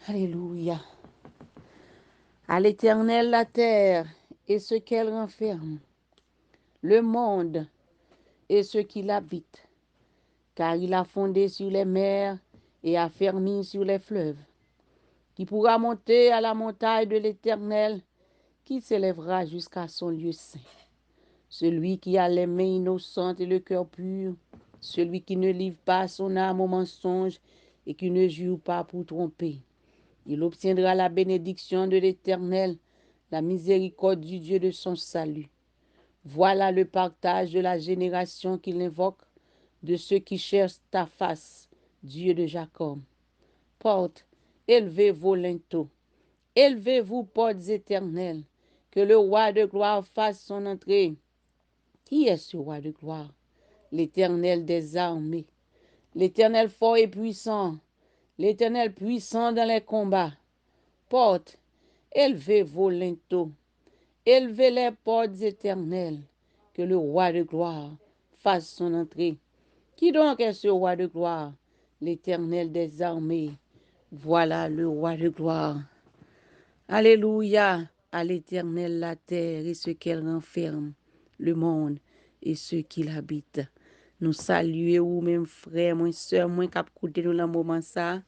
Alléluia. À l'Éternel la terre et ce qu'elle renferme, le monde et ceux qui l'habitent, car il a fondé sur les mers et a fermi sur les fleuves. Qui pourra monter à la montagne de l'Éternel, qui s'élèvera jusqu'à son lieu saint? Celui qui a les mains innocentes et le cœur pur, celui qui ne livre pas son âme au mensonge et qui ne jure pas pour tromper. Il obtiendra la bénédiction de l'Éternel, la miséricorde du Dieu de son salut. Voilà le partage de la génération qu'il invoque, de ceux qui cherchent ta face, Dieu de Jacob. Portes, élevez vos linteaux, élevez-vous, portes éternelles, que le roi de gloire fasse son entrée. Qui est ce roi de gloire? L'Éternel des armées, l'Éternel fort et puissant, l'Éternel puissant dans les combats. Portes, élevez vos linteaux, élevez les portes éternelles, que le roi de gloire fasse son entrée. Qui donc est ce roi de gloire? L'Éternel des armées. Voilà le roi de gloire. Alléluia. À l'Éternel la terre et ce qu'elle renferme, le monde et ceux qui l'habitent. Nous saluons, même frères, moi, soeurs, moi, qui écouté nous dans le moment ça.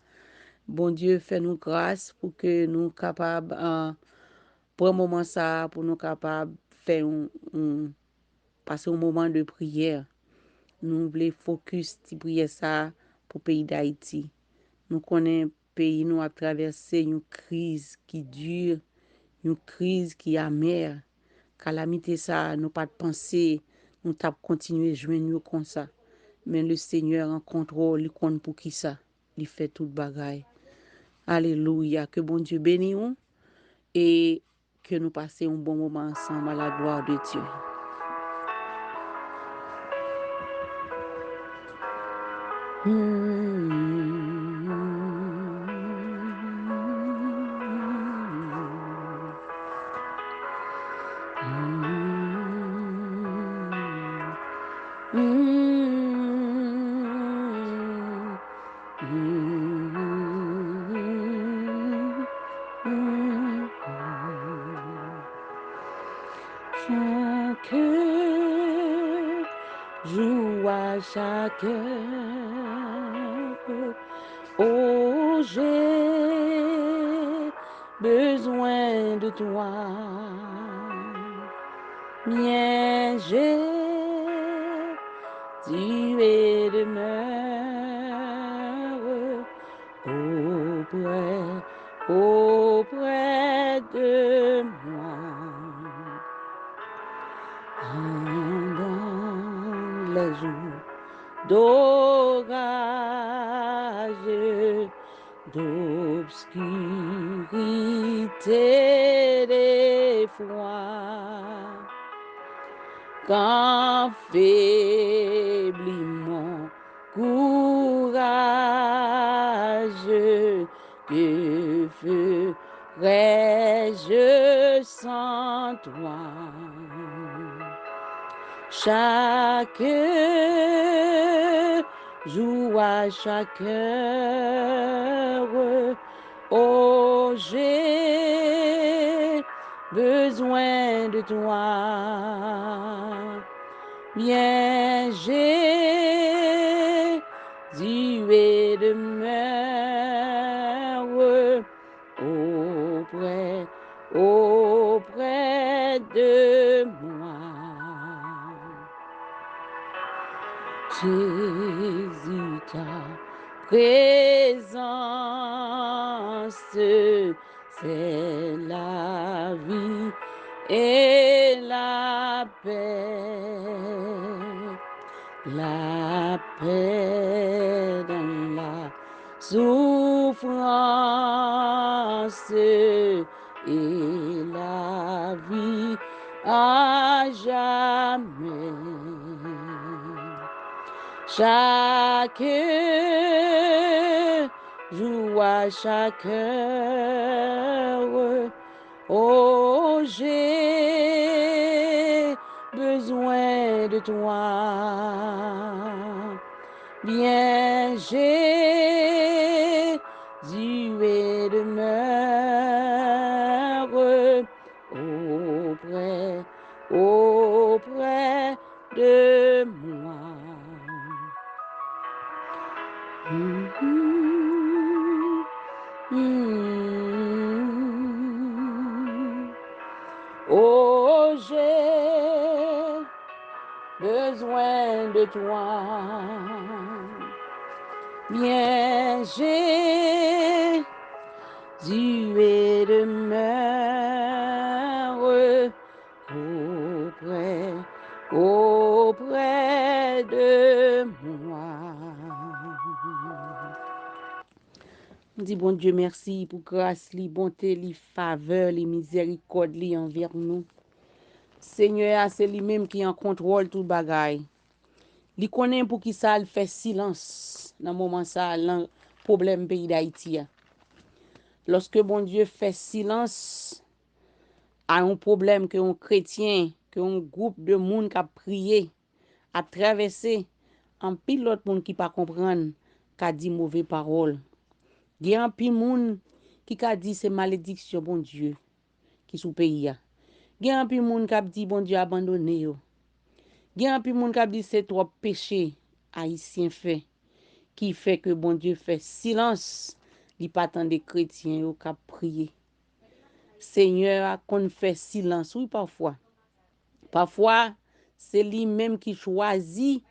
Bon Dieu, fais-nous grâce pour que nous capables, pour un moment ça, pour nous capables faire passer un moment de prière. Nous voulons focus de prière ça pour le pays d'Haïti. Nous connaissons le pays, nous a traversé une crise qui dure, une crise qui est amère. Calamité ça, nous pas de penser, nous t'avons continué à joindre comme ça. Mais le Seigneur en contrôle, il compte pour qui ça, il fait toute bagaille. Alléluia, que bon Dieu bénisse nous et que nous passions un bon moment ensemble à la gloire de Dieu. Chaque jour à chaque heure, oh j'ai besoin de toi. Bien j'ai, tu es demeure auprès de moi. Pendant les jours d'orage, d'obscurité, d'effroi, quand faiblit mon courage, que ferais-je sans toi? Chaque jour à chaque heure, oh j'ai besoin de toi. Bien j'ai, tu es demeure auprès de moi. Jésus, ta présence, c'est la vie et la paix dans la souffrance et la vie à jamais. Chaque jour à chaque heure, oh j'ai besoin de toi. Bien j'ai, tu es de Oh, j'ai besoin de toi. Viens, Jésus, et demeure auprès de moi. On dit bon Dieu merci pour grâce, li bonté, li faveur, li miséricorde li envers nous. Seigneur, c'est lui-même qui en contrôle tout bagay. Li connaît pour qui ça il fait silence dans moment ça le problème pays d'Haïti. Lorsque bon Dieu fait silence à un problème que un chrétien, que un groupe de monde qui a prié, a traversé, en pile l'autre monde qui pas comprendre, qui a dit mauvais parole. Il y a un pile monde qui a dit c'est malédiction bon Dieu qui sous pays. Il y a un pile monde qui a dit bon Dieu abandonné yo. Il y a un pile monde qui a dit c'est trop péché haïtien fait qui fait que bon Dieu fait silence, il pas tant des chrétiens yo qui prier. Seigneur a qu'on fait silence oui parfois. Parfois c'est lui-même qui choisit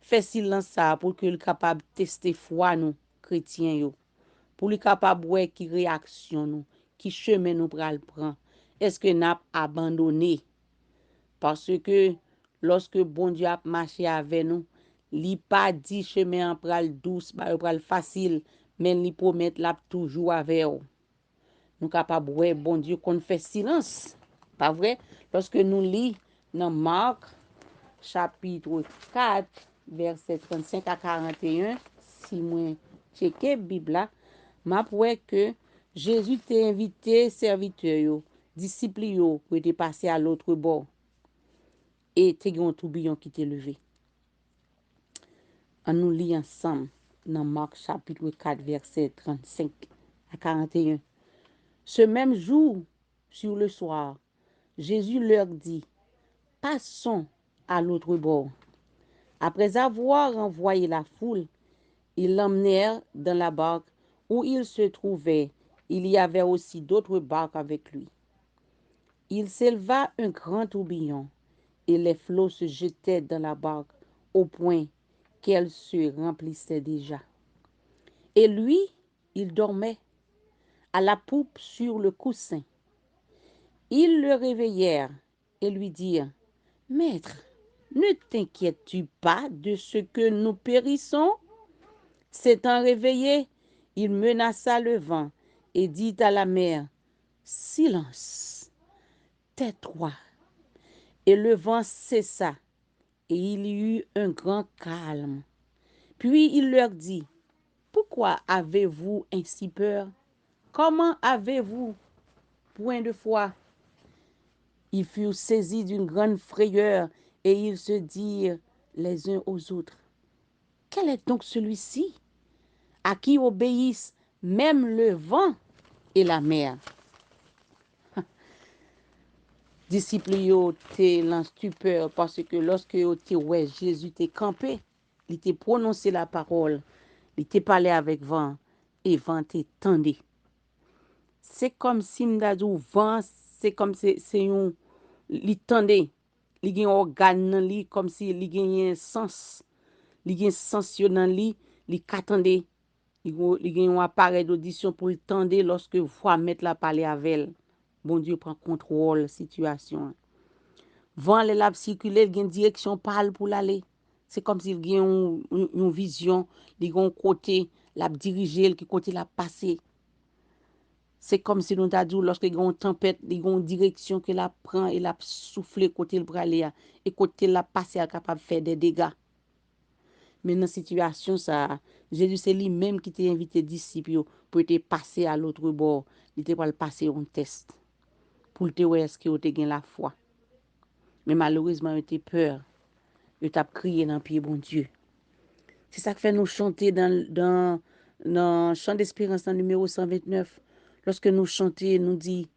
fait silence ça pour que le capable tester foi nous chrétiens yo. Pour lui capable voir qui réaction nous, qui chemin nous pral prend. Est-ce que n'a abandonné parce que lorsque bon Dieu a marché avec nous, li pas dit chemin pral douce, pral facile, mais li promet la toujours avec nous. Nous capable ouais bon Dieu qu'on fait silence. Pas vrai? Lorsque nous lit dans Marc chapitre 4 verset 35 à 41, si moi checker Bible là, m'a ouais que Jésus t'a invité serviteurs yo, disciples yo pour te passer à l'autre bord et te un tourbillon qui t'est levé. On nous lit ensemble dans Marc chapitre 4 verset 35 à 41. Ce même jour, sur le soir, Jésus leur dit, passons à l'autre bord. Après avoir envoyé la foule, ils l'emmenèrent dans la barque où il se trouvait. Il y avait aussi d'autres barques avec lui. Il s'éleva un grand tourbillon et les flots se jetaient dans la barque au point qu'elle se remplissait déjà. Et lui, il dormait à la poupe sur le coussin. Ils le réveillèrent et lui dirent, Maître, ne t'inquiètes-tu pas de ce que nous périssons? S'étant réveillé, il menaça le vent et dit à la mer, Silence, tais-toi. Et le vent cessa et il y eut un grand calme. Puis il leur dit, Pourquoi avez-vous ainsi peur? Comment avez-vous point de foi? Ils furent saisis d'une grande frayeur et ils se dirent les uns aux autres, Quel est donc celui-ci à qui obéissent même le vent et la mer? Disciples yo te en stupeur parce que lorsque yo te ouais Jésus t'est campé, il t'a prononcé la parole, il t'a parlé avec vent et vent t'entendait. C'est comme si m'dadou vent, c'est comme c'est un li tendait, li gen organe nan li comme si li gen sens, li gen sens yo nan li katande, li gen un appareil d'audition pour tendre lorsque voix mettre la parler avec elle. Bon Dieu prend contrôle situation. Vent le lab circuler, il gen direction parle pour l'aller. C'est comme s'il gen une vision, il gen un côté la diriger, qui côté la passer. C'est comme si nous t'a dit lorsque il y a une tempête, il y a une direction que la prend et la souffle côté le aller et côté la passer capable de faire des dégâts. Mais dans cette situation ça, Jésus c'est lui-même qui t'a invité disciples pour te passer à l'autre bord, il te pour passer un test pour te voir est-ce que tu gain la foi. Mais malheureusement, tu as peur. Tu as crié dans le pied, bon Dieu. C'est ça que fait nous chanter dans Chant d'espérance, dans le numéro 129. Lorsque nous chantons, nous dit,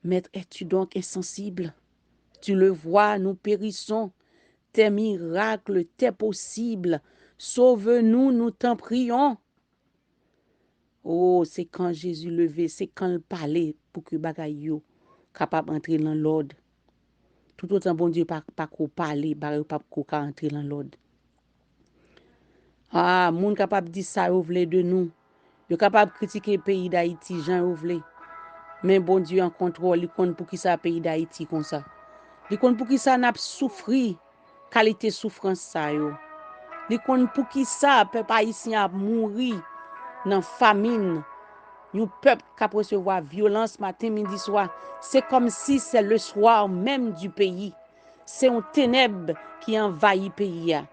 Maître, es-tu donc insensible? Tu le vois, nous périssons. Tes miracles, tes possibles. Sauve-nous, nous t'en prions. Oh, Oh, c'est quand Jésus levé, c'est quand il parlait pour que bagay yo capable entrer dans l'ordre. Tout autant bon Dieu pas qu'on parler, bagay pas qu'on entrer dans l'ordre. Ah, moun capable dire ça ou vle de nous. Yo capable critiquer le pays d'Haïti, Jean ou vle. Mais bon Dieu en contrôle, il compte pour qui ça pays d'Haïti comme ça. Il compte pour qui ça n'a souffri qualité souffrance ça yo. Il compte pour qui ça peuple haïtien a mouri dans famine. Un peuple qui a recevoir violence matin, midi, soir. C'est comme si c'est le soir même du pays. C'est un ténèbre qui envahit le pays.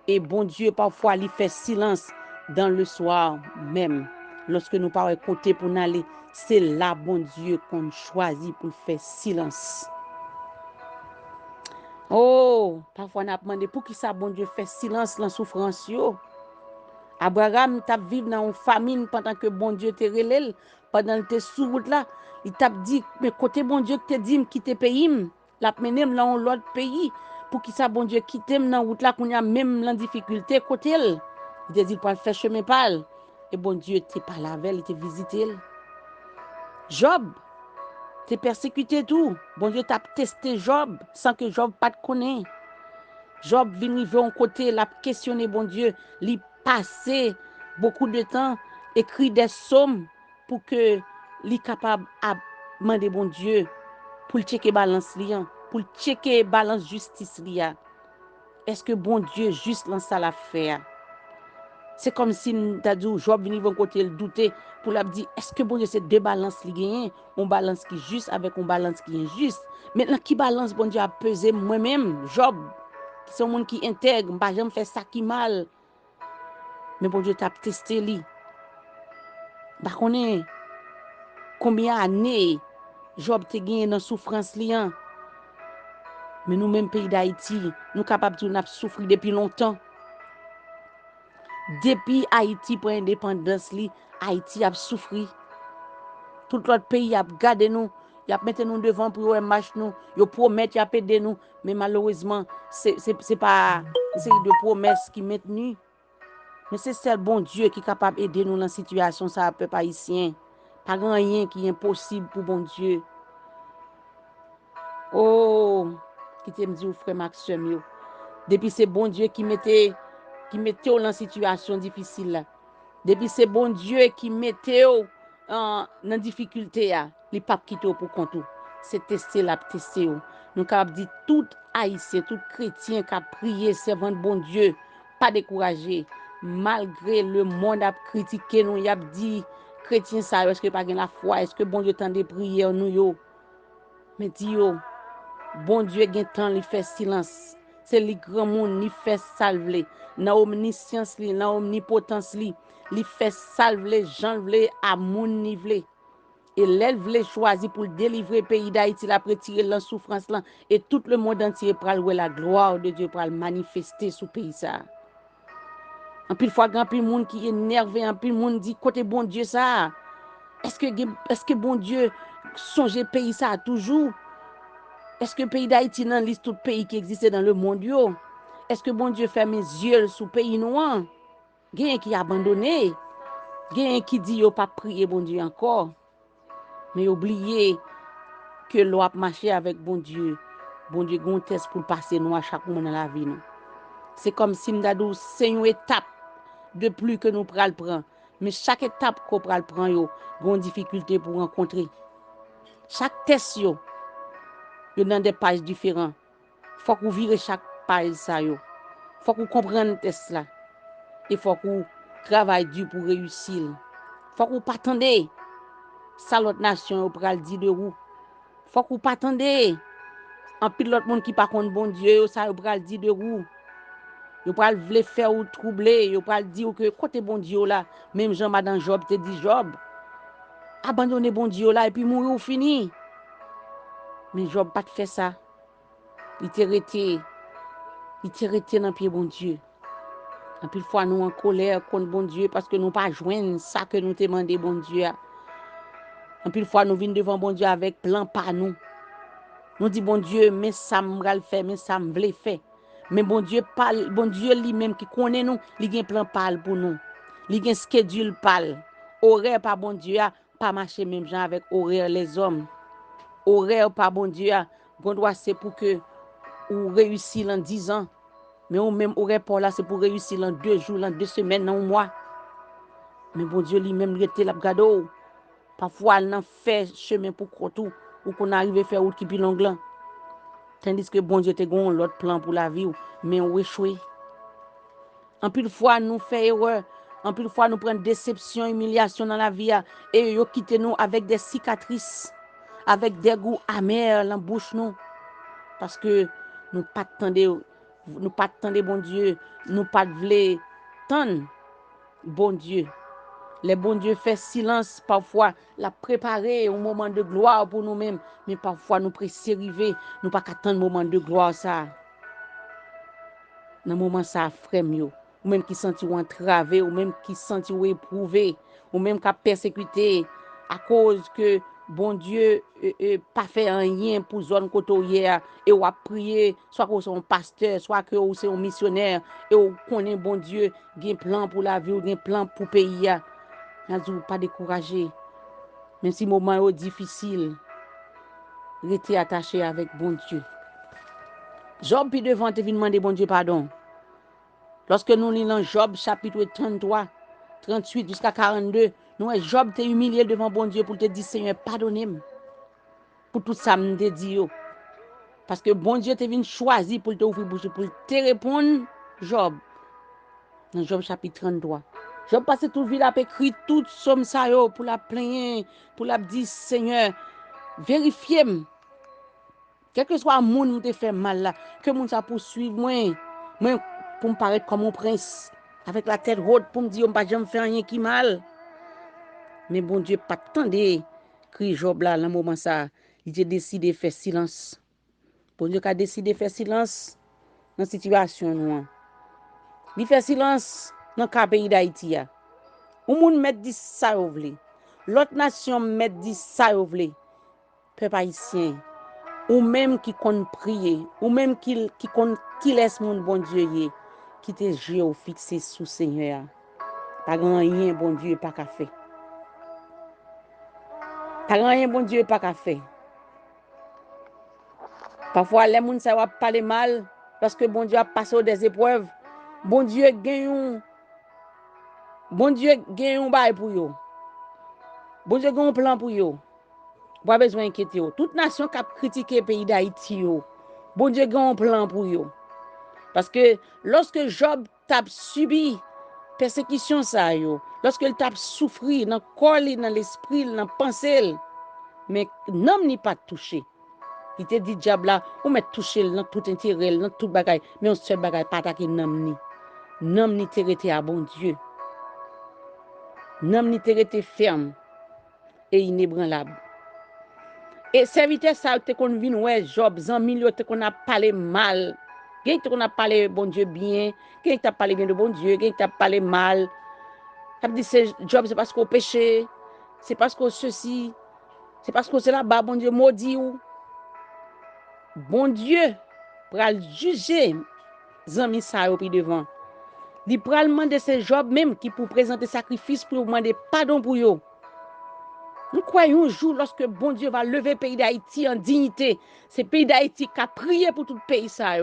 Et bon Dieu, parfois, il fait silence dans le soir même. Lorsque nous parlons côté pour nous aller, c'est là, bon Dieu, qu'on choisit pour faire silence. Oh, parfois, on a demandé pour qui ça, bon Dieu, fait silence dans la souffrance. Yo. Abraham t'a vivre dans une famine pendant que bon Dieu te relève, pendant que tu sous route là, il t'a dit mais côté bon Dieu que te dit quitter pays, l'a mené dans l'autre pays pour qui ça bon Dieu quitter dans route là qu'on a même en difficulté côté elle. Il te dit pas faire chemin pal et bon Dieu t'es pas là avec, il te visité. Job t'es persécuté tout. Bon Dieu t'a testé Job sans que Job pas te connaisse. Job vient arriver en côté, l'a questionné bon Dieu, lui passer beaucoup de temps, écrit des psaumes pour que lui capable à demander bon Dieu pour checker balance liant, pour checker balance justice liant. Est-ce que bon Dieu juste lance ça l'affaire? C'est comme si t'as dit Job vient en côté le douter pour la dire est-ce que bon Dieu c'est deux balances li gagne, on balance qui juste avec on balance qui injuste. Maintenant qui balance bon Dieu a pesé moi-même Job. C'est un monde qui intègre, pas jamais faire ça qui mal. Mais bon Dieu t'a testé lui. Bah connaît combien d'années Job te gagné dans souffrance liant. Mais nous même pays d'Haïti, nous capables de nous souffrir depuis longtemps. Depuis Haïti pour indépendance li, Haïti a souffert. Tout l'autre pays a gardé nous, il a mis nous devant pour y marche nous, il promet y a aider nous, mais malheureusement c'est pas une série de promesses qui maintenu. Mais c'est seul bon Dieu qui est capable d'aider nous dans la situation, ça, peuple haïtien. Pas rien qui est impossible pour bon Dieu. Oh, qui te me dit, frère Maxime, depuis c'est bon Dieu qui mettait dans la situation difficile là. Depuis c'est bon Dieu qui mettait dans la difficulté là, les papes qui pour compte. C'est tester la tester. Nous capable dire tout haïtien, tout chrétien qui a prié servant de bon Dieu, pas découragé malgré le monde a critiqué nous, il a dit chrétien ça est-ce que pas la foi, est-ce que bon Dieu tend de prier nous yo. Mais dit yo, bon Dieu gen temps li fait silence. C'est li grand monde li fait salver. Dans omniscience li, dans omnipotence li fait salver Jean vle à moun ni vle. Et l'elle vle choisi pour délivrer pays d'Haïti la retirer la souffrance là et tout le monde entier pral wè la gloire de Dieu pral manifester sous pays ça. En pile fois grand pile monde qui énervé, en pile monde dit côté bon Dieu ça. Est-ce que bon Dieu songe pays ça toujours? Est-ce que le pays d'Haïti dans liste tout pays qui existait dans le monde yo? Est-ce que bon Dieu ferme les yeux sur le pays noir? Gen qui abandonné, gen qui dit yo pas prier bon Dieu encore. Mais oubliez que l'on a marché avec bon Dieu. Bon Dieu gon test pour passer nous à chaque moment dans la vie nous. C'est comme si nous c'est une étape de plus que nous pral prendre. Mais chaque étape qu'on pral prendre yo, gon difficulté pour rencontrer. Chaque test yo dans des pages différentes. Faut qu'on vire chaque page ça yo. Faut qu'on comprenne test là. Et faut qu'on travaille dur pour réussir. Faut qu'on pas attendre ça l'autre nation pral dire de vous. Faut qu'on pas attendre en pile l'autre monde qui pas contre bon Dieu ça pral dire de vous. Yo pral vle faire ou troubler, yo pral dire que côté bon Dieu là, même Jean madame Job te dit Job abandonner bon Dieu là et puis mourir ou fini. Mais Job pas fait ça. Il était resté dans pied bon Dieu. En pile fois nous en colère contre bon Dieu parce que nous pas joindre ça que nous demandé bon Dieu. En pile fois nous venons devant bon Dieu avec plan pas nous. Nous dit bon Dieu mais ça m'ral faire mais ça m'vle faire. Mais bon Dieu parle, bon Dieu lui-même qui connaît nous, il gen plan parle pour nous. Il gen schedule parle. Horaire par bon Dieu, pas marcher même gens avec horaire les hommes. Horaire par bon Dieu, bon droit c'est pour que ou réussir en 10 ans. Mais ou même horaire pour là, c'est pour réussir en 2 jours, en 2 semaines, en un mois. Mais bon Dieu lui-même rete la gado. Parfois, il fait chemin pour tout ou qu'on arrive à faire route qui pi l'onglan. Tandis que bon Dieu te gon l'autre plan pour la vie, mais on échoué. En plus de fois, nous faisons erreur. En plus de fois, nous prenons déception, humiliation dans la vie. Et nous quittons nous avec des cicatrices, avec des goûts amers dans la bouche. Nous. Parce que nous pas attendre, bon Dieu. Nous pas voulons tant bon Dieu. Les bon Dieu fait silence parfois, la préparer au moment de gloire pour nous-mêmes. Mais parfois, nous pressons arriver. Nous pas attendre le moment de gloire. Ça. Dans le moment ça frère mieux ou même qui senti ou entravé ou même qui senti ou éprouvé ou même qui a persécuté à cause que bon Dieu pas fait rien pour zone côté hier et ou a prié soit que son pasteur soit que ou c'est un missionnaire et ou connaît bon Dieu gen plan pour la vie ou gen plan pour pays a pas décourager même si moment est difficile rester attaché avec bon Dieu. Job puis devant te vient demander bon Dieu pardon. Lorsque nous lisons Job chapitre 33, 38 jusqu'à 42, nous Job t'es humilié devant bon Dieu pour te dire Seigneur, pardonnez-moi pour tout ça me dit. Parce que bon Dieu t'es venu choisir pour te ouvrir bouche pour te répondre Job. Dans Job chapitre 33. Job passe toute vie à écrit tout somme ça pour la plaindre, pour la dire Seigneur, vérifiez-moi. Quel que soit le monde qui te fait mal là, que monde ça poursuive moi pour me paraître comme un prince avec la tête haute pour me dire on pas jamais faire rien qui mal. Mais bon Dieu pas attendé cri Job là dans moment ça, il a décidé de faire silence. Bon Dieu a décidé de faire silence dans la situation nous. Il fait silence dans le pays d'Haïti. Ou moun met dit ça ou vle. L'autre nation met dit ça ou vle. Peuple haïtien, ou même qui compte prier, ou même qui laisse mon bon Dieu yé, qui te jeu fixé sous Seigneur. Pas grand rien bon Dieu pas qu'à faire. Pas grand rien bon Dieu pas qu'à faire. Parfois les moun ça va parler mal parce que bon Dieu a passé des épreuves. Bon Dieu gagne un bail pour yo. Bon Dieu gagne un plan pour yo. Pas besoin d'inquiéter. Toute nation qui a critiqué le pays d'Haïti, bon Dieu a un plan pour eux. Parce que lorsque Job t'a subi persécution, ça, lorsque il t'a souffert dans le corps, dans l'esprit, dans la pensée, mais l'homme n'est pas touché. Il te dit, diable là, on met touché dans tout intérêt, dans tout bagaille, mais on seul bagaille pas attaquer l'homme ni. L'homme ni te rete à bon Dieu. L'homme ni te rete ferme et inébranlable. Et serviteur ça te kon vinn ouais Job zanmi yo te kon a parlé mal. Gen te kon a parlé bon Dieu bien, gen t'a parlé bien de bon Dieu, gen t'a parlé mal. T'a dit c'est Job c'est parce qu'on péché, c'est parce que ceci, c'est parce que c'est là-bas bon Dieu maudit ou. Bon Dieu pral juger zanmi ça yo pi devant. Li pral demander c'est Job même qui pour présenter sacrifice pour demander pardon pour yo. Nous croyons un jour lorsque bon Dieu va lever le pays d'Haïti en dignité. C'est le pays d'Haïti qui a prié pour tout le pays, ça,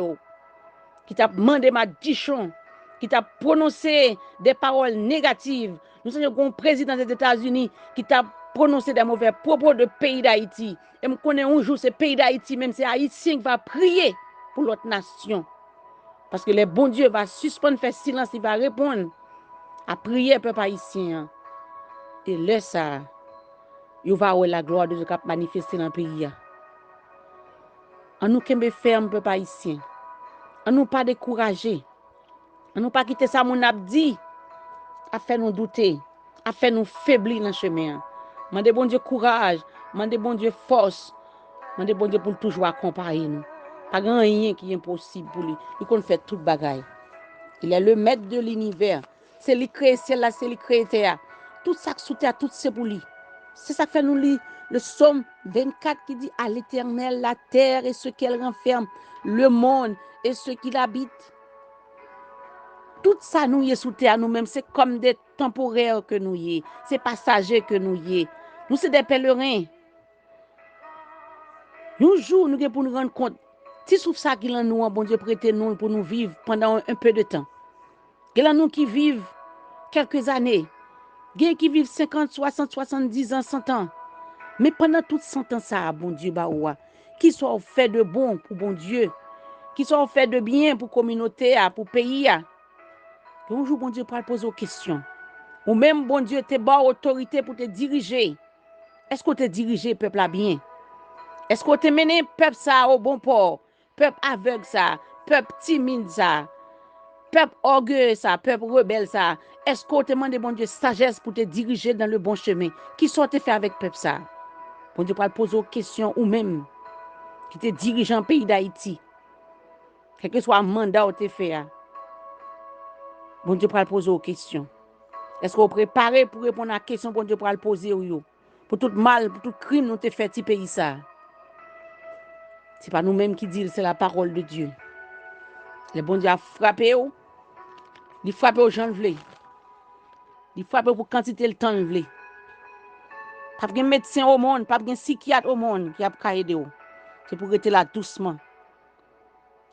qui t'a demandé ma dichon, qui t'a prononcé des paroles négatives. Nous avons un président des États-Unis qui t'a prononcé des mauvais propos de pays d'Haïti. Et je connais un jour ce pays d'Haïti, même c'est Haïtien qui va prier pour l'autre nation. Parce que le bon Dieu va suspendre, faire silence, il va répondre à prier peuple haïtien. Et là, ça. Il va avoir la gloire de Dieu qui manifester dans le pays. En nous kembe ferme, peuple haïtien. En nous pas décourager. En nous pas quitter ça, mon abdi. A fait nous douter. A fait nous faiblir dans le chemin. Mande bon Dieu courage. Mande bon Dieu force. Mande bon Dieu pour toujours accompagner nous. Pas grand rien qui est impossible pour lui. Il peut faire toute bagaille. Il est le maître de l'univers. C'est lui qui crée ciel là, c'est lui qui crée terre. Tout ça sous terre, tout c'est pour lui. C'est ça que fait nous lire le psaume 24 qui dit à l'Éternel la terre et ce qu'elle renferme, le monde et ce qui l'habite. Tout ça nous est sous terre nous-mêmes, c'est comme des temporaire que nous y est. C'est passager que nous y est. Nous, c'est des pèlerins. Un jour, nous pour nous rendre compte, si souffle ça qu'il en nous, bon Dieu, prêtez nous pour nous vivre pendant un peu de temps. Il y a nous qui vivent quelques années. Il y a qui vivent 50, 60, 70 ans, 100 ans. Mais pendant tout 100 ans, ça, bon Dieu, qui soit fait de bon pour bon Dieu, qui soit fait de bien pour la communauté, pour le pays. Un jour, bon Dieu, pour poser aux questions. Ou même, bon Dieu, te bas autorité pour te diriger. Est-ce que tu dirigé le peuple à bien? Est-ce que tu mené le peuple ça au bon port? Peuple aveugle ça, peuple timide ça, peuple orgueilleux ça, peuple rebelle ça. Est-ce que tu demandé, bon Dieu, sagesse pour te diriger dans le bon chemin? Qui soit te fait avec le peuple ça? Bon Dieu, pour poser aux questions ou même qui te dirige en pays d'Haïti. Quel que soit le mandat où tu fait. Bon Dieu, pour poser aux questions. Est-ce que vous préparez pour répondre à la question bon Dieu pour le poser pour tout mal, pour tout crime nous te fait petit pays ça? C'est pas nous-mêmes qui disons, c'est la parole de Dieu. Le bon Dieu a frappé il frappe aux gens vle. Il frappe pour quantité le temps vle. Pas de médecin au monde, pas de psychiatre au monde qui a aider. C'est pour rester là doucement.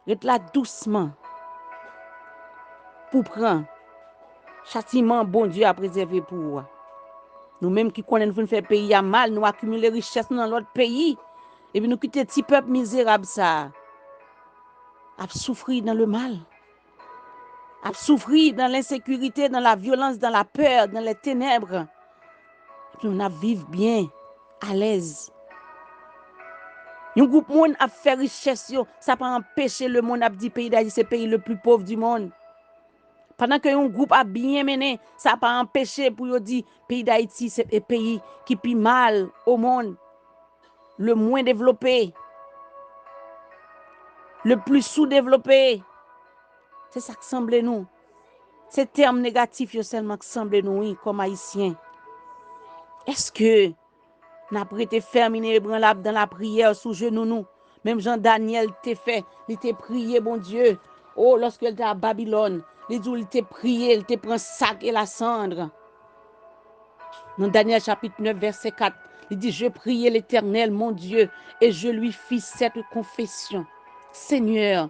Rester là doucement. Pour prendre châtiment bon Dieu a préservé pour vous. Nous-mêmes qui connaissons nous faire pays à mal, nous accumuler richesse dans l'autre pays. Et puis nous quitter petit peuple misérable ça. A souffrir dans le mal. A souffrir dans l'insécurité, dans la violence, dans la peur, dans les ténèbres. Et puis on a vivre bien, à l'aise. Un groupe monde a fait richesse, ça pas empêcher le monde à dire pays d'Haïti c'est le pays le plus pauvre du monde. Pendant que un groupe a bien mené, ça pas empêché pour dire pays d'Haïti c'est le pays qui pis mal au monde, le moins développé, le plus sous-développé. C'est ça qui semble nous. Ces termes négatifs seulement qui semble nous comme haïtiens. Est-ce que nous avons été fermés dans la prière sous genoux nous? Même Jean-Daniel t'a fait, il t'a prié, bon Dieu. Oh, lorsqu'il était à Babylone, il t'a prié, il t'a pris un sac et la cendre. Dans Daniel chapitre 9, verset 4, il dit, je priais l'Éternel, mon Dieu, et je lui fis cette confession. Seigneur,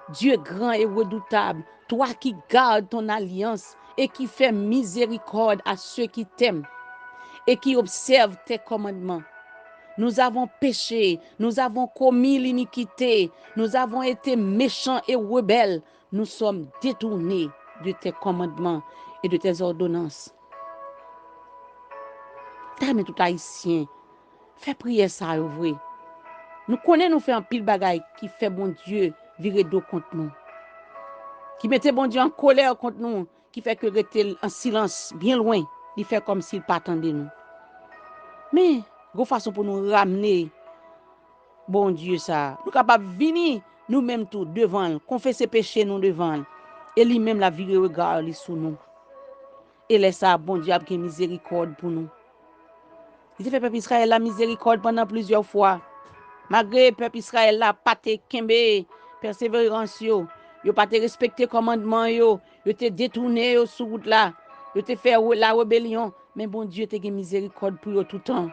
Dieu grand et redoutable, toi qui gardes ton alliance et qui fais miséricorde à ceux qui t'aiment et qui observent tes commandements. Nous avons péché, nous avons commis l'iniquité, nous avons été méchants et rebelles. Nous sommes détournés de tes commandements et de tes ordonnances. Mais tout haïtien, fais prier ça, vrai. Nous connaissons, nous faisons un pile bagaille qui fait bon Dieu virer d'eau contre nous. Qui mettait bon Dieu en colère contre nous, qui fait que rester en silence bien loin, il fait comme s'il pas attendait nous. Mais, de façon pour nous ramener, bon Dieu ça, nous capables de venir nous-mêmes tout devant, confesser péché nous devant, et lui-même la virer regard sur nous. Et laisse ça, bon Dieu, qui miséricorde pour nous. Il fait peuple Israël la miséricorde pendant plusieurs fois. Malgré peuple Israël la pas te kembe persévérance yo pas te respecter commandement yo te détourné yo sur route là, yo te fait la rébellion, mais bon Dieu te gen miséricorde pour yo tout temps.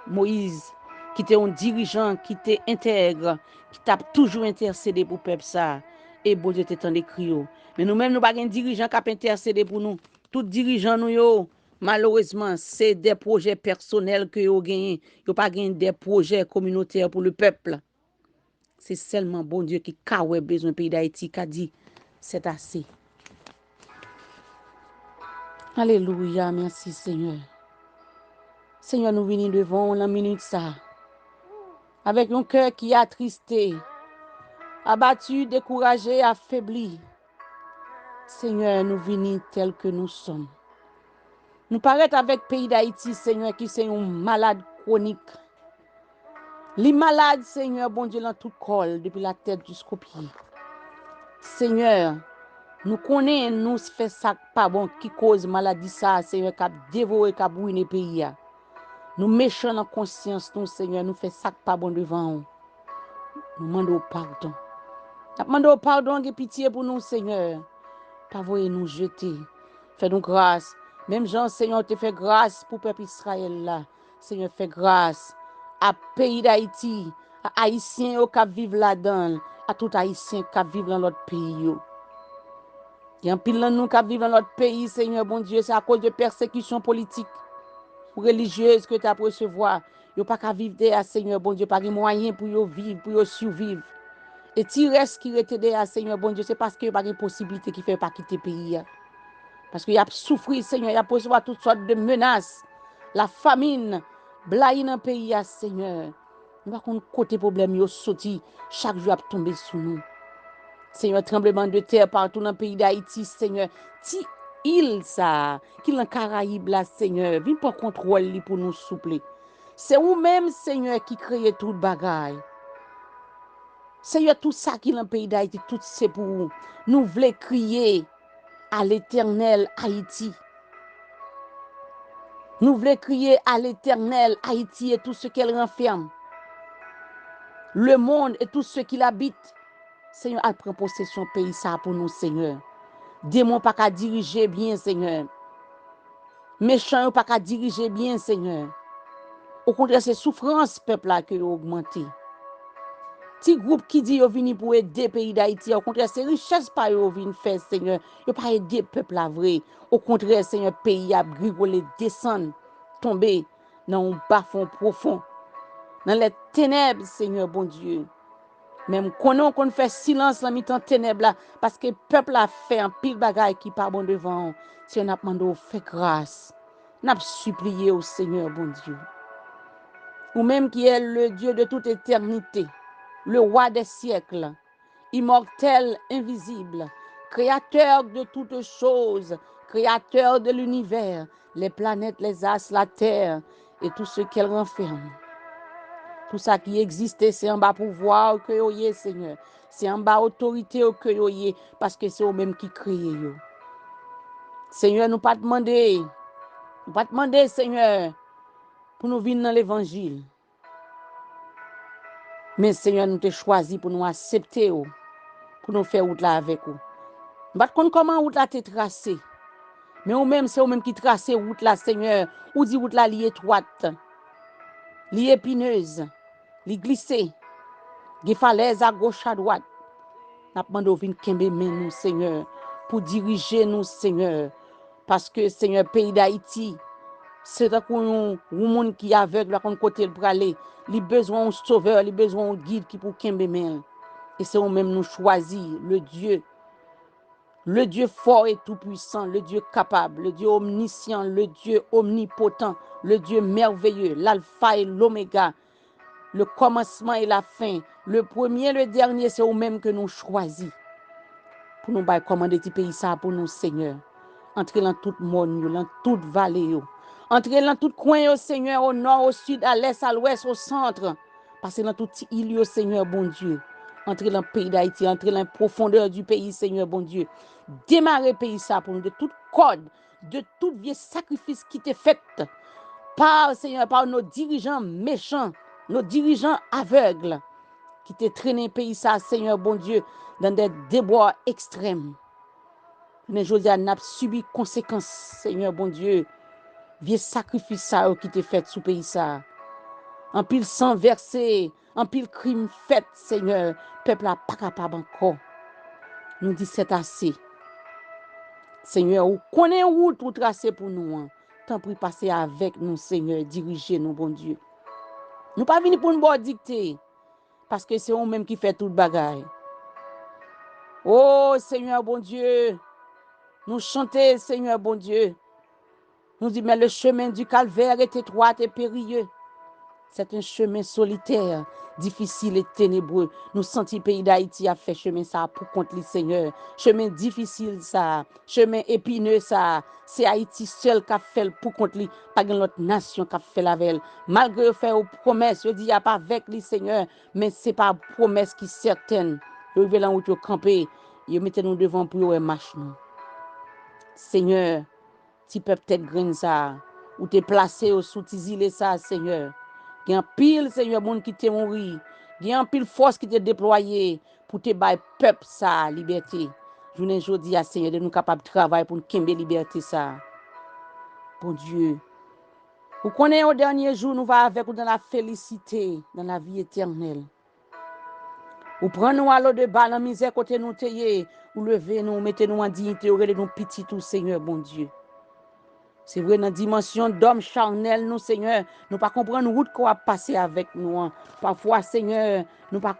Moïse qui était un dirigeant qui était intègre, qui t'a toujours intercédé pour peuple ça, et bon Dieu te tend écrit yo. Mais nous-mêmes nous pas gen dirigeant qui a intercédé pour nous. Tout dirigeant nous yo malheureusement, c'est des projets personnels que vous gagnez. Vous pas gagné des projets communautaires pour le peuple. C'est seulement bon Dieu qui a besoin du pays d'Haïti qui a dit c'est assez. Alléluia, merci Seigneur. Seigneur, nous venons devant la minute ça. Avec un cœur qui est attristé, abattu, découragé, affaibli. Seigneur, nous venons tel que nous sommes. Nous paraît avec le pays d'Haïti, Seigneur, qui c'est un malade chronique. Les malades, Seigneur, bon Dieu, dans tout col, depuis la tête jusqu'au pied. Seigneur, nous connaissons, nous fait ça pas bon, qui cause maladie ça, Seigneur, qui a dévoré, qui a brûlé le pays. Nous méchants dans conscience, nous, Seigneur, nous fait ça pas bon devant nous. Nous demandons pardon. Nous demandons pardon et pitié pour nous, Seigneur. Pas voyer nous jeter. Fais-nous grâce. Même Jean, Seigneur, te fait grâce pour le peuple Israël là. Seigneur, fais grâce à pays d'Haïti, à Haïtiens qui vivent là-dedans, à tout Haïtien qui vivent dans l'autre pays. Il y a un pile de nous qui vivent dans notre pays, Seigneur, bon Dieu, c'est à cause de persécutions politiques ou religieuses que tu as recevoir. Ils n'ont pas qu'à vivre derrière, Seigneur, bon Dieu, pas de moyens pour vivre, pour survivre. Et si reste qui reste derrière, Seigneur, bon Dieu, c'est parce qu'il n'y a pas de possibilité qui ne fait pas quitter le pays. Parce qu'il y a souffert, Seigneur, il y a recevoir toutes sortes de menaces. La famine, blaye dans le pays, Seigneur. Nous ne pouvons pas côté problème, ils sorti chaque jour à tomber sur nous. Seigneur, tremblement de terre partout dans le pays d'Haïti, Seigneur. Ti île ça, qui dans Caraïbes là, Seigneur, viens pour contrôle pour nous soupler. C'est vous-même, Seigneur, qui crée tout bagaille. Seigneur, tout ça qui est dans le pays d'Haïti, tout c'est pour vous. Nous voulons crier à l'Éternel Haïti. Nous voulons crier à l'Éternel Haïti et tout ce qu'elle renferme. Le monde et tout ce qui l'habite. Seigneur, elle prend possession du pays ça pour nous, Seigneur. Démon pas qu'à diriger bien, Seigneur. Méchant pas qu'à diriger bien, Seigneur. Au contraire, c'est souffrance peuple là qui a augmenté. Petit groupe qui dit yo vini pour aider le pays d'Haïti, au contraire, c'est richesse pas yo vini faire, Seigneur. Yo pas aider peuple là vrai. Au contraire, Seigneur, pays a grigolé, descendre, tomber dans un bas-fond profond. Dans les ténèbres, Seigneur, bon Dieu. Même qu'on fait silence dans mi-temps ténèbres là, parce que le peuple a fait un pile bagaille qui pas bon devant. Si on a demandé, fait grâce. On a supplié au Seigneur, bon Dieu. Ou même qui est le Dieu de toute éternité, le roi des siècles, immortel, invisible, créateur de toutes choses, créateur de l'univers, les planètes, les astres, la terre et tout ce qu'elle renferme. Tout ça qui existe, c'est en bas pouvoir que vous avez, Seigneur. C'est en bas autorité que vous avez, parce que c'est vous-même qui créez. Seigneur, nous pas demander, Seigneur, pour nous venir dans l'évangile. Mais Seigneur, nous t'ai choisi pour nous accepter, pour nous faire route là avec vous. Nous ne savons pas comment route là t'est tracée. Mais vous-même, c'est vous-même qui tracez route là, Seigneur. Ou dit route là, li étroite, li épineuse, li glissée, li falaise à gauche, à droite. Nous demandons de venir nous, Seigneur, pour diriger nous, Seigneur. Parce que, Seigneur, pays d'Haïti, c'est un monde qui est aveugle, à côté pour aller. Il a besoin d'un sauveur, il a besoin d'un guide qui pour nous. Et c'est nous-mêmes nous choisir le Dieu fort et tout-puissant, le Dieu capable, le Dieu omniscient, le Dieu omnipotent, le Dieu merveilleux, l'alpha et l'oméga, le commencement et la fin, le premier et le dernier, c'est nous-mêmes que nous choisissons. Pour nous commander ce pays ça pour nous, Seigneur. Entrez dans tout le monde, dans toute vallée. Entrez dans tout coin, Seigneur, au nord, au sud, à l'est, à l'ouest, au centre. Passez dans toute île, Seigneur, bon Dieu. Entrez dans le pays d'Haïti, entrez dans la profondeur du pays, Seigneur, bon Dieu. Démarrez le pays ça pour nous, de toute code, de tout vieux sacrifice qui t'est fait par, Seigneur, par nos dirigeants méchants, nos dirigeants aveugles, qui t'est traîné le pays ça, Seigneur, bon Dieu, dans des déboires extrêmes. Mais Josiah n'a subi conséquences, Seigneur, bon Dieu. Vieux sacrifice ça qui t'est fait sous pays ça. En pile sang versé, en pile crime fait, Seigneur. Peuple n'a pas capable encore. Nous dit c'est assez. Seigneur, ou connaît route pour tracer pour nous. Hein. Tant pis passer avec nous, Seigneur, diriger nous, bon Dieu. Nous pas venir pour nous dicter. Parce que c'est nous-mêmes qui fait toute bagaille. Oh, Seigneur, bon Dieu. Nous chanter, Seigneur, bon Dieu. Nous dit, mais le chemin du calvaire est étroit et périlleux. C'est un chemin solitaire, difficile et ténébreux. Nous sentons le pays d'Haïti a fait chemin ça pour contre le Seigneur. Chemin difficile ça, chemin épineux ça. C'est Haïti seul qui a fait pour contre lui, pas une autre nation qui a fait la veille. Malgré faire aux promesses, je dis, il n'y a pas avec le Seigneur, mais ce n'est pas une promesse qui est certaine. Je vais là où tu camper, je mettez nous devant pour et marche nous. Seigneur, tu peux peut-être grain ça, ou te placer au sous île ça, Seigneur. Il y a un pile, Seigneur, monde qui t'est mort. Il y a un pile force qui t'est déployée pour te bailler peuple sa liberté. Je ne dis à Seigneur de nous capables de travailler pour nous la liberté ça. bon Dieu. Vous connaissez au dernier jour, nous va avec vous dans la félicité, dans la vie éternelle. Vous prenez nous à l'eau de bas, la misère côté nous tailler, vous levez nous, mettez nous en dignité, vous regardez nous petit tout, Seigneur, bon Dieu. C'est vrai, dans la dimension d'homme charnel, nous, Seigneur, nous ne pas comprendre la route qu'on va passer avec nous. Parfois, Seigneur, nous ne pas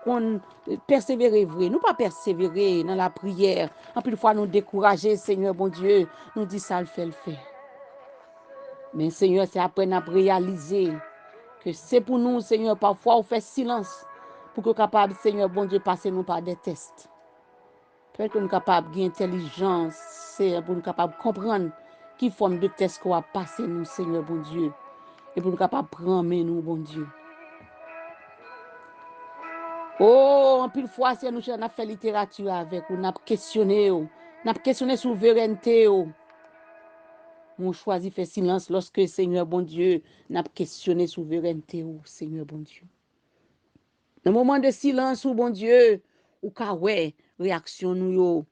persévérer vrai. Nous pas persévérer dans la prière. En plus de fois, nous décourager, Seigneur, bon Dieu. Nous dit ça, le fait. Mais, Seigneur, c'est après nous réaliser que c'est pour nous, Seigneur, parfois, on fait silence pour que nous capable, Seigneur, bon Dieu, passer nous par des tests. Peut-être que nous sommes capables d'intelligence, c'est pour nous capables de comprendre qui forme de test qu'on va passer nous, Seigneur, bon Dieu. Et pour nous capables de prendre nous, bon Dieu. Oh, en pile fois, si nous avons fait littérature avec vous, nous avons questionné souveraineté. Nous choisi faire silence lorsque, Seigneur, bon Dieu, nous avons questionné souveraineté, Seigneur, bon Dieu. Dans le moment de silence, bon Dieu, ou ka ouais, réaction nous,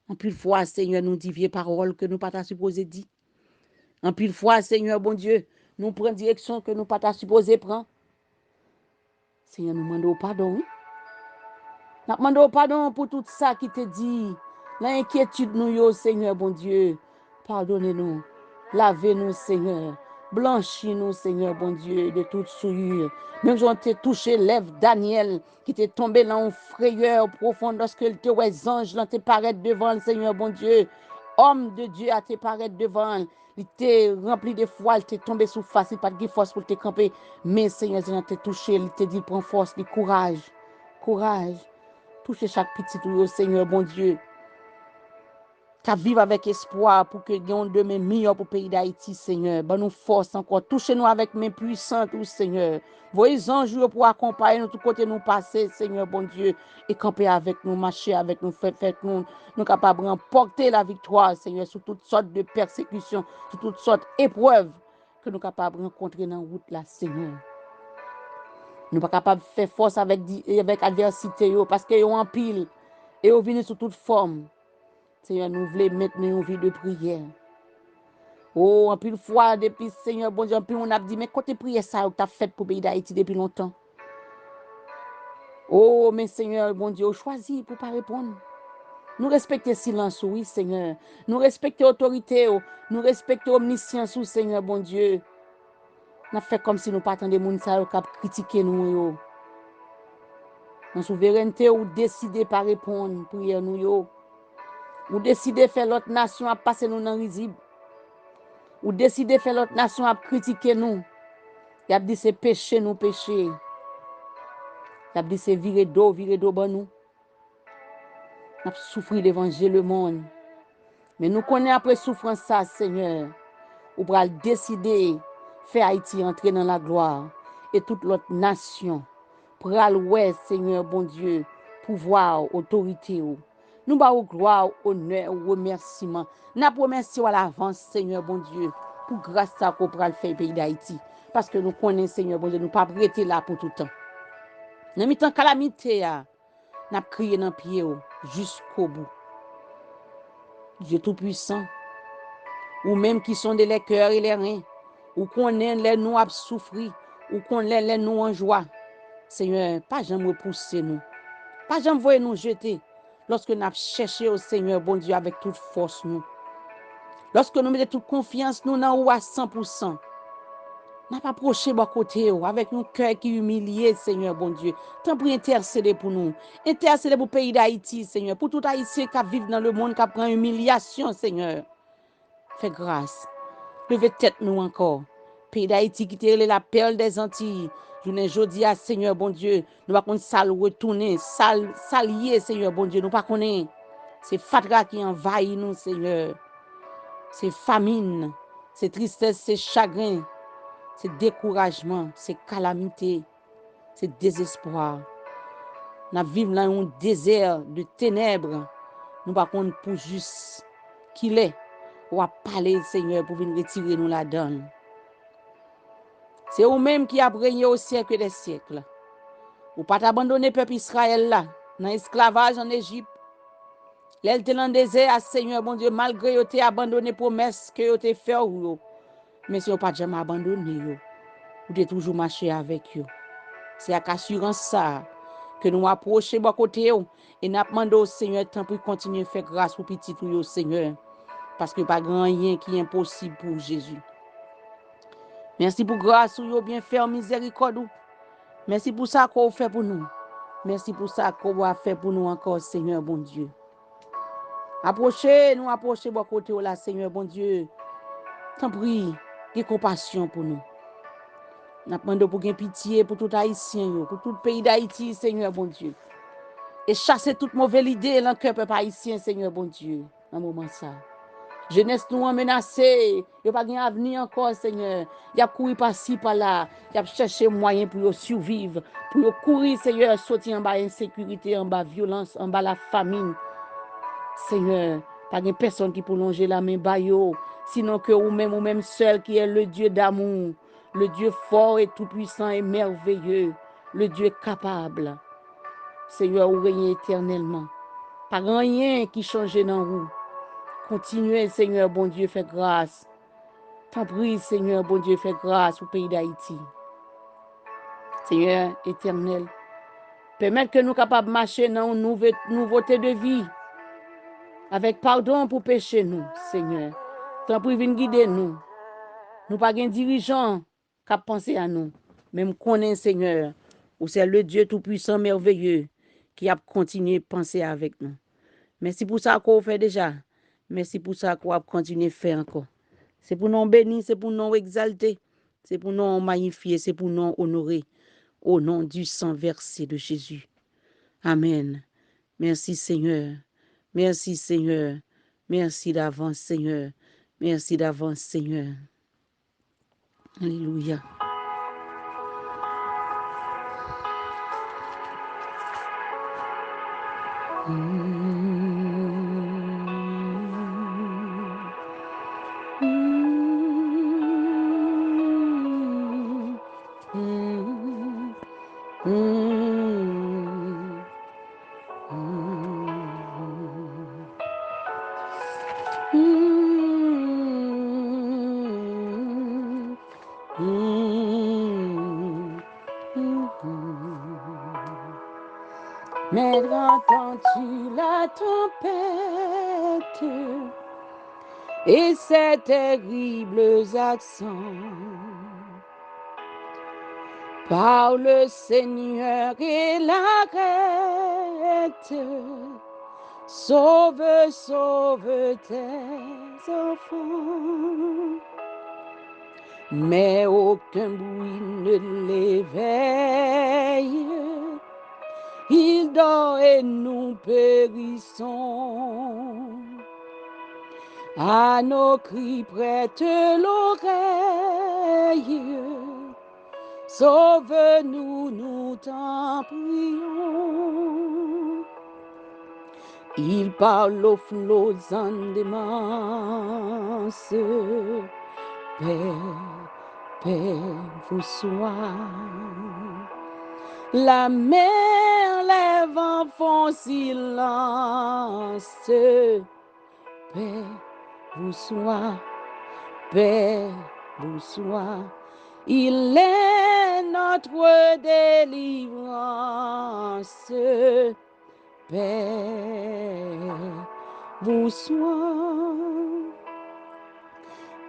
en pile fois, Seigneur, nous dit vieilles paroles que nous pas supposé dire. En pile fois, Seigneur, bon Dieu, nous prenons direction que nous pas supposé prendre. Seigneur, nous demandons pardon. Nous demandons pardon pour tout ça qui te dit. L'inquiétude nous, Seigneur, bon Dieu. Pardonnez-nous. Lavez-nous, Seigneur. Blanchis-nous, Seigneur, bon Dieu, de toute souillure. Même si on t'a touché lèvres Daniel, qui t'est tombé dans une frayeur profonde lorsque tes anges te paraître devant le Seigneur, bon Dieu. Homme de Dieu à te paraître devant. Il t'est rempli de foi, il t'est tombé sous face, il n'a pas de force pour te camper. Mais Seigneur, il t'a touché, il t'a dit, prends force, dis courage. Courage. Touchez chaque petit tout, Seigneur, bon Dieu. Qu'à vivre avec espoir pour que nous demain meilleur pour le pays d'Haïti, Seigneur. Bonne nous force encore. Touchez-nous avec main puissante, Seigneur. Voyez anges pour accompagner nous, tout côté nous passer, Seigneur, bon Dieu. Et camper avec nous, marcher avec nous, faites nous capables de remporter la victoire, Seigneur, sur toutes sortes de persécutions, sur toutes sortes d'épreuves que nous sommes capables de rencontrer dans la route, là, Seigneur. Nous ne sommes pas capables de faire force avec l'adversité, parce qu'ils ont en pile et ils viennent sous toute forme. Seigneur, nous voulons mettre une vie de prière. Oh, en pile fois, depuis, Seigneur, bon Dieu, en pile, on a dit, mais côté prière, ça, tu as fait pour le pays d'Haïti depuis longtemps. Oh, mais Seigneur, bon Dieu, choisi pour ne pas répondre. Nous respectons le silence, oui, Seigneur. Nous respectons l'autorité, nous respectons l'omniscience, Seigneur, bon Dieu. Nous fait comme si nous ne pas des gens qui critiquer nous. Dans souveraineté, ou décider pas répondre prière nous. Ou décider de faire l'autre nation à passer nous dans risible. Ou décider de faire l'autre nation à critiquer nous. Il a dit c'est péché nous péché. Il a dit c'est virer d'eau bon nous. Nous avons souffert l'évangile le monde. Mais nous connaissons après souffrance ça, Seigneur. Ou pour décider faire Haïti entrer dans la gloire. Et toute l'autre nation. Pour aller, Seigneur, bon Dieu, pouvoir, autorité. Nous avons gloire, honneur, remerciement. Nous remercions à l'avance, Seigneur, bon Dieu, pour grâce à qu'on pourra le faire le pays d'Haïti. Parce que nous connaissons, Seigneur, bon Dieu, nous ne pouvons pas rester là pour tout le temps. Nous avons calamité, nous avons crié dans le pied jusqu'au bout. Dieu Tout-Puissant, ou même qui sont les cœurs et les reins, ou qu'on est les nous à souffrir, ou qu'on est les nous en joie. Seigneur, pas jamais repousser nous. Pas jamais voyer nous jeter. Lorsque nous avons cherché au Seigneur, bon Dieu, avec toute force nous. Lorsque nous mettons toute confiance nous dans à 100%. Nous pas approché de côté avec un cœur qui est humilié, Seigneur, bon Dieu. Tant pour intercéder pour nous. Intercéder pour le pays d'Haïti, Seigneur. Pour tout Haïtien qui vit dans le monde, qui prend humiliation, Seigneur. Fais grâce. Levez tête nous encore. Pays d'Haïti qui est la perle des Antilles. Je ne dis à Seigneur, bon Dieu, nous ne pouvons pas retourner, s'allier, Seigneur, bon Dieu, nous ne pouvons pas. C'est fatra qui envahit nous, Seigneur. C'est famine, c'est tristesse, c'est chagrin, c'est découragement, c'est calamité, c'est désespoir. Nous vivons dans un désert de ténèbres. Nous ne pouvons pas pour juste qu'il est. On va parler, Seigneur, pour venir retirer nous la donne. C'est vous-même qui a régné au siècle des siècles. Ou pas abandonner le peuple Israël là, dans l'esclavage en Égypte. L'elle était dans le désert, Seigneur, bon Dieu, malgré que tu abandonné promesse que tu fait. mais si on pas jamais abandonné yo, ou t'es toujours marché avec yo. C'est avec assurance ça que nous approchons de côté et nous demandons au Seigneur tant pour continuer à faire grâce pour petit tout yo Seigneur, parce que pas grand rien qui est impossible pour Jésus. Merci pour grâce ou bien fait miséricorde. Merci pour ça qu'on fait pour nous. Merci pour ça qu'on va faire pour nous encore Seigneur bon Dieu. Approchez de côté là Seigneur bon Dieu. T'en prie, aie compassion pour nous. Nous demandons pour gagner pitié pour tout haïtien, pour tout le pays d'Haïti, Seigneur bon Dieu. Et chasser toute mauvaise idée dans le cœur peuple haïtien, Seigneur bon Dieu, dans ce moment ça. Jeunesse nous menacée, il n'y a pas d'avenir encore, Seigneur. Il y a couru par-ci, par-là, il y a cherché moyen pour survivre, pour courir, Seigneur, sortir en bas insécurité, en bas violence, en bas la famine. Seigneur, pas de personne qui peut longer la main bas yo, sinon que ou même seul qui est le Dieu d'amour, le Dieu fort et tout-puissant et merveilleux, le Dieu capable. Seigneur, ou règne éternellement. Pas rien qui change dans vous. Continuez, Seigneur, bon Dieu, fais grâce. T'en prie, Seigneur, bon Dieu, fais grâce au pays d'Haïti. Seigneur éternel, permettre que nous capables de marcher dans une nouveauté de vie. Avec pardon pour pécher nous, Seigneur. T'en prie, viens guider nous. Nous pas de dirigeants qui pensent à nous. Même connaît, Seigneur, ou c'est le Dieu tout-puissant, merveilleux, qui a continué à penser avec nous. Merci pour ça qu'on fait déjà. Merci pour ça qu'on va continuer à faire encore. C'est pour nous bénir, c'est pour nous exalter, c'est pour nous magnifier, c'est pour nous honorer. Au nom du sang versé de Jésus. Amen. Merci Seigneur. Merci Seigneur. Merci d'avance Seigneur. Merci d'avance Seigneur. Alléluia. Mais entends-tu la tempête et ces terribles accents? Par le Seigneur et l'arrête. Sauve, sauve tes enfants. Mais aucun bruit ne l'éveille. Il dort et nous périssons. À nos cris prête l'oreille. Sauve-nous, nous t'en prions. Il parle aux flots en démence. Paix, paix vous soit. La mer, les vents font silence. Paix vous soit, paix vous soit. Il est notre délivrance. Paix vous soit.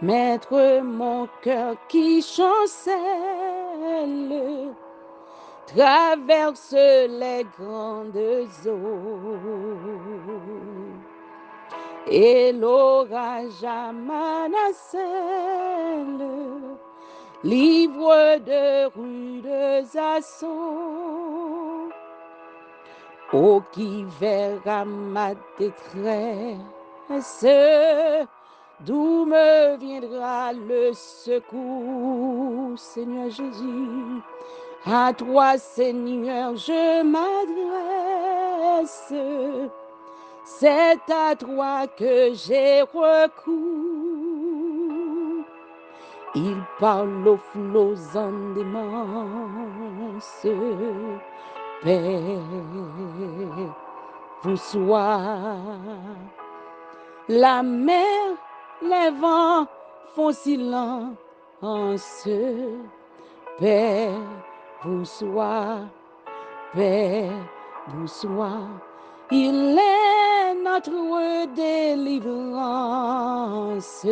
Maître, mon cœur qui chancelle traverse les grandes eaux et l'orage à ma nacelle livre de rudes assauts. Ô qui verra ma détresse, d'où me viendra le secours, Seigneur Jésus? À toi, Seigneur, je m'adresse. C'est à toi que j'ai recours. Il parle aux flots en démence. Paix vous soit. La mer, les vents font silence. Paix vous soit, paix vous soit. Il est notre délivrance.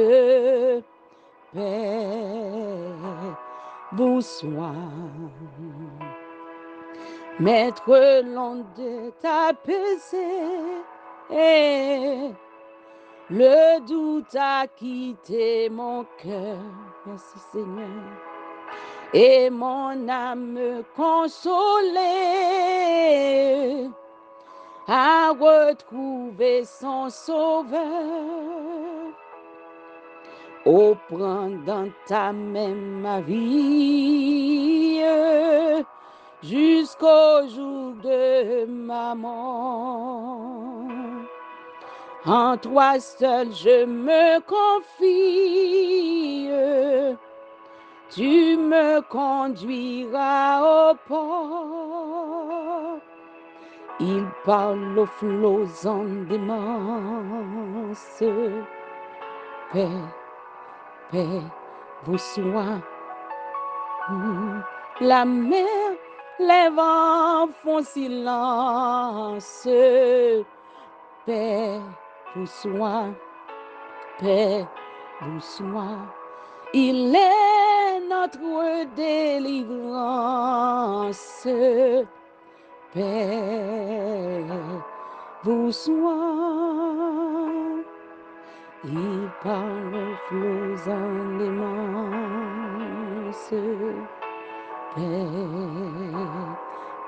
Paix vous soit. Maître l'onde t'a pesé, et le doute a quitté mon cœur. Merci Seigneur. Et mon âme consolée a retrouvé son sauveur. Oh, prends dans ta main ma vie jusqu'au jour de ma mort. En toi seul je me confie, tu me conduiras au port. Il parle aux flots en démence. Paix, paix vous soit. La mer, les vents font silence. Paix vous soit, paix vous soit. Il est notre délivrance. Paix vous soit. Il parle aux flots en démence. Paix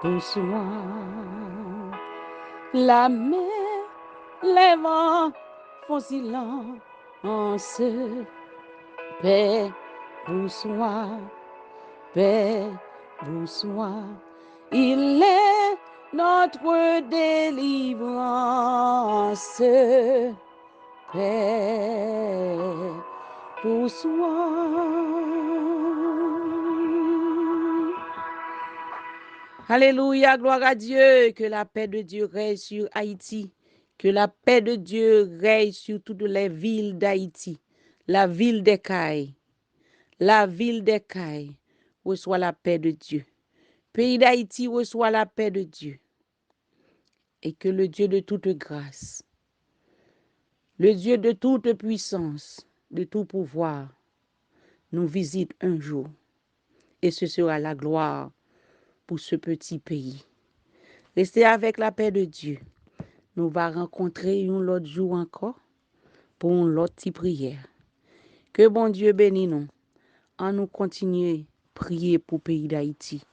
vous soit. La mer, les vents font silence. Paix vous soit, paix vous soit. Il est notre délivrance. Paix vous soit. Alléluia, gloire à Dieu. Que la paix de Dieu règne sur Haïti. Que la paix de Dieu règne sur toutes les villes d'Haïti. La ville des Cailles. La ville des Cailles reçoit la paix de Dieu. Pays d'Haïti reçoit la paix de Dieu. Et que le Dieu de toute grâce, le Dieu de toute puissance, de tout pouvoir, nous visite un jour. Et ce sera la gloire pour ce petit pays. Restez avec la paix de Dieu. Nous allons rencontrer un autre jour encore pour une autre petite prière. Que bon Dieu bénisse nous. En nous continuer à prier pour le pays d'Haïti.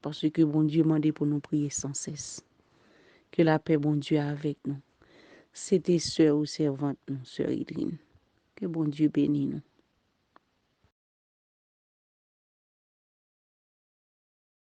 Parce que bon Dieu m'a dit pour nous prier sans cesse. Que la paix, bon Dieu, est avec nous. C'était sœur ou servante, nous, sœur Idrine. Que bon Dieu bénisse nous.